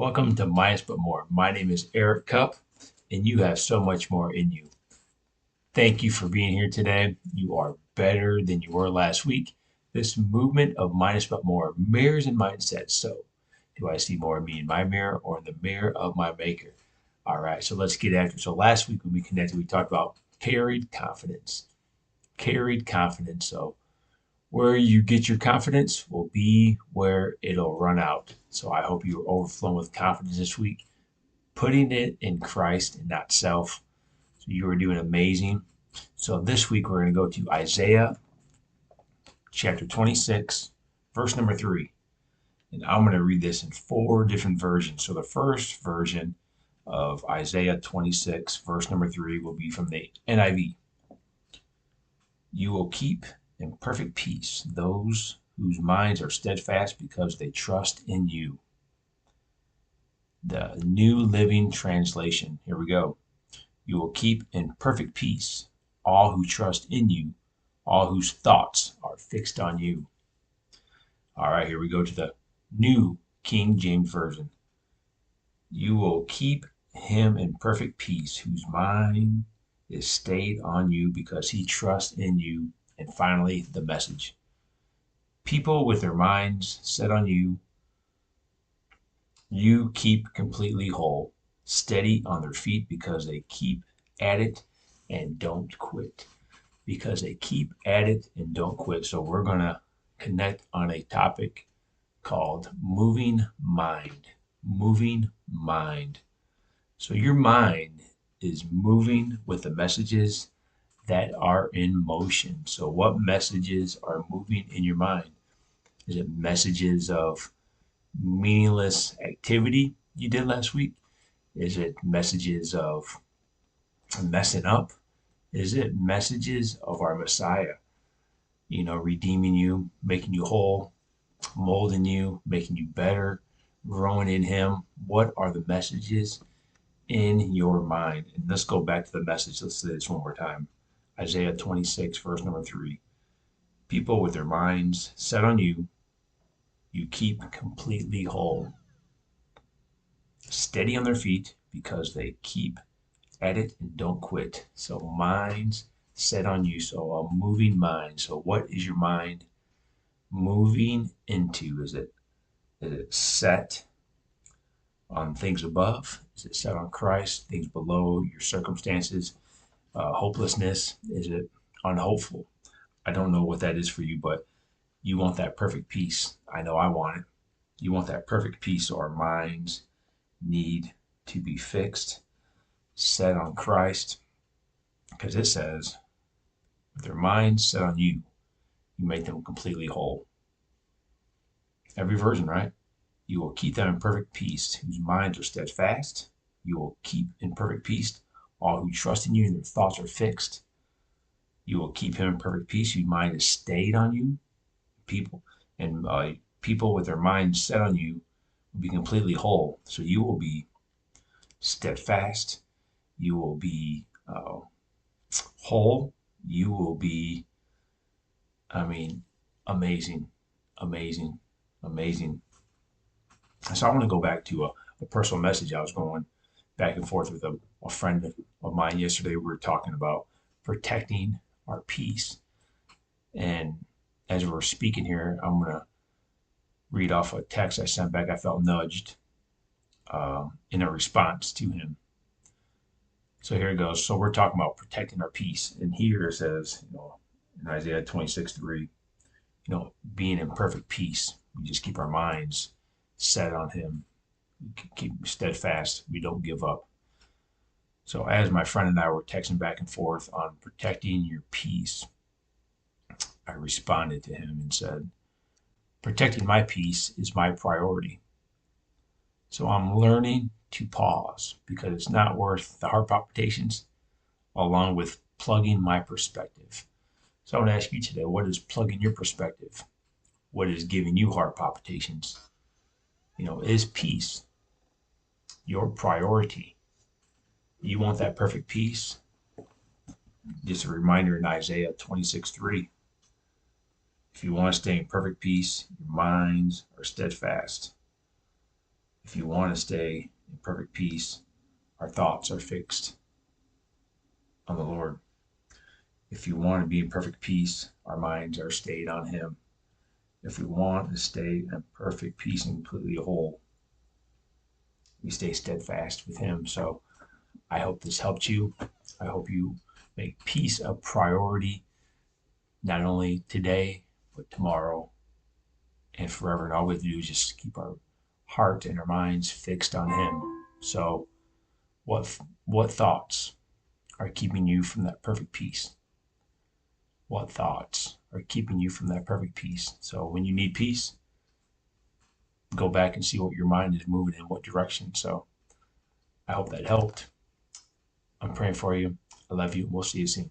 Welcome to Minus But More. My name is Eric Cup, and you have so much more in you. Thank you for being here today. You are better than you were last week. This movement of Minus But More mirrors and mindset. So, do I see more of me in my mirror or in the mirror of my maker? All right, so let's get after it. So, last week when we connected, we talked about carried confidence. Carried confidence. So, where you get your confidence will be where it'll run out. So I hope you're overflowing with confidence this week, putting it in Christ and not self. So you are doing amazing. So this week we're going to go to Isaiah chapter 26, verse number 3. And I'm going to read this in four different versions. So the first version of Isaiah 26, verse number 3 will be from the NIV. You will keep in perfect peace those whose minds are steadfast because they trust in you. The New Living Translation. Here we go. You will keep in perfect peace all who trust in you, all whose thoughts are fixed on you. All right, here we go to the New King James Version. You will keep him in perfect peace whose mind is stayed on you because he trusts in you. And finally, the Message. People with their minds set on you, you keep completely whole, steady on their feet because they keep at it and don't quit. Because they keep at it and don't quit. So we're going to connect on a topic called moving mind. Moving mind. So your mind is moving with the messages that are in motion. So what messages are moving in your mind? Is it messages of meaningless activity you did last week? Is it messages of messing up? Is it messages of our Messiah, redeeming you, making you whole, molding you, making you better, growing in Him? What are the messages in your mind? And let's go back to the message. Let's say this one more time. Isaiah 26, verse number 3. People with their minds set on you, you keep completely whole, steady on their feet because they keep at it and don't quit. So minds set on you. So a moving mind. So what is your mind moving into? Is it set on things above? Is it set on Christ? Things below your circumstances? Hopelessness? Is it unhopeful? I don't know what that is for you, but you want that perfect peace. I know I want it. You want that perfect peace. So our minds need to be fixed, set on Christ, because it says, with their minds set on you, you make them completely whole. Every version, right? You will keep them in perfect peace, whose minds are steadfast. You will keep in perfect peace all who trust in you and their thoughts are fixed. You will keep him in perfect peace whose mind is stayed on you. People and people with their minds set on you will be completely whole. So you will be steadfast. You will be whole. You will be, I mean, amazing, amazing, amazing. So I want to go back to a personal message I was going back and forth with a friend of mine yesterday. We were talking about protecting our peace. And as we're speaking here, I'm going to read off a text I sent back. I felt nudged in a response to him. So here it goes. So we're talking about protecting our peace. And here it says, in Isaiah 26:3, being in perfect peace. We just keep our minds set on him. We keep steadfast. We don't give up. So as my friend and I were texting back and forth on protecting your peace, I responded to him and said, protecting my peace is my priority. So I'm learning to pause because it's not worth the heart palpitations along with plugging my perspective. So I want to ask you today, what is plugging your perspective? What is giving you heart palpitations? Is peace your priority? You want that perfect peace? Just a reminder in Isaiah 26:3. If you want to stay in perfect peace, your minds are steadfast. If you want to stay in perfect peace, our thoughts are fixed on the Lord. If you want to be in perfect peace, our minds are stayed on Him. If we want to stay in perfect peace and completely whole, we stay steadfast with Him. So I hope this helped you. I hope you make peace a priority, not only today, but tomorrow and forever. And all we have to do is just keep our heart and our minds fixed on Him. So, what thoughts are keeping you from that perfect peace? What thoughts are keeping you from that perfect peace? So, when you need peace, go back and see what your mind is moving in what direction. So, I hope that helped. I'm praying for you. I love you. We'll see you soon.